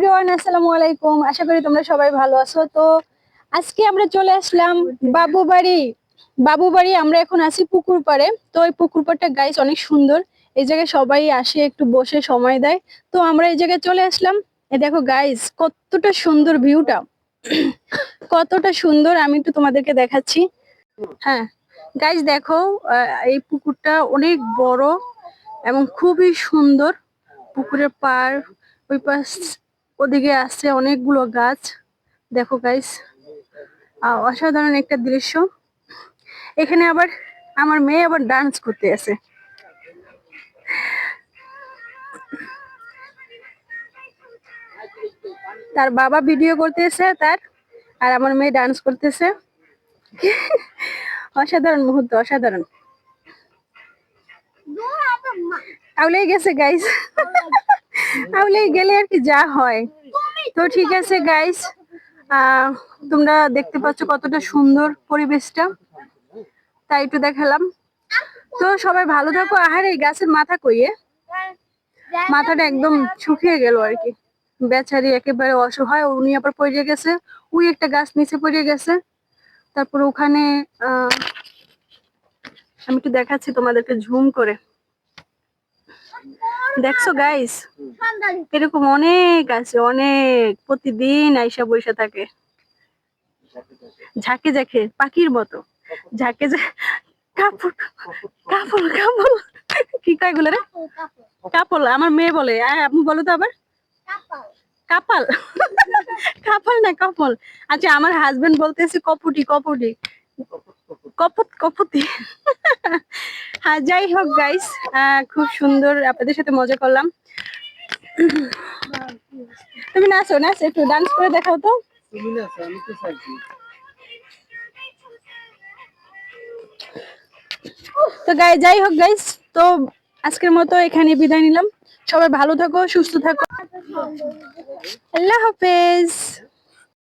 Everyone, আসসালামু আলাইকুম। আশা করি তোমরা সবাই ভালো আছো। তো আজকে আমরা চলে আসলাম বাবু বাড়ি। আমরা এখন আছি পুকুর পাড়ে। তো এই পুকুর পাড়টা গাইস অনেক সুন্দর। এই জায়গায় সবাই আসে একটু বসে সময় দেয়। তো আমরা এই জায়গায় চলে আসলাম। এই দেখো গাইস, কতটা সুন্দর ভিউটা। কতটা সুন্দর আমি একটু তোমাদেরকে দেখাচ্ছি। হ্যাঁ গাইস দেখো, এই পুকুরটা অনেক বড় এবং খুবই সুন্দর। পুকুরের পাড় ওই পাশ ওদিকে আছে অনেকগুলো গাছ। দেখো গাইস, অসাধারণ একটা দৃশ্য। এখানে আবার আমার মেয়ে আবার ডান্স করতে আছে। তার বাবা ভিডিও করতেছে তার, আর আমার মেয়ে ডান্স করতেছে। অসাধারণ মুহূর্ত, অসাধারণ। আউলেই গেছে গাইস। আউলেই গেলে আর কি যা হয়। তো ঠিক আছে গাইস, তোমরা দেখতে পাচ্ছ কতটা সুন্দর পরিবেশটা, তাই একটু দেখালাম। তো সবাই ভালো থাকো। আহার এই গাছের মাথা কইয়ে, মাথাটা একদম শুকিয়ে গেল আর কি। বেচারি একেবারে অসহায়, উনি আবার পড়ে গেছে। উই একটা গাছ নিচে পড়ে গেছে। তারপর ওখানে আমি একটু দেখাচ্ছি তোমাদেরকে ঝুম করে। দেখছো গাইস, এরকম অনেক আছে, অনেক। প্রতিদিন আইসা বইসা থাকে ঝাঁকে ঝাঁকে পাখির মতো। ঝাঁকে কাপড় কাপড় কাপড় কি কয় এগুলো রে? কাপল আমার মেয়ে বলে। আপনি বলো তো আবার। কাপাল। কাপাল না কপল। আচ্ছা, আমার হাজবেন্ড বলতেছে কপুটি কপুটি, কপত কপুতি। হ্যাঁ যাই হোক গাইস, খুব সুন্দর আপনাদের সাথে মজা করলাম। তুমি নাচো, নাচো, একটু ডান্স করে দেখাও তো। তো যাই হোক গাইস, তো আজকের মতো এখানে বিদায় নিলাম। সবাই ভালো থাকো, সুস্থ থাকো। আল্লাহ হাফেজ।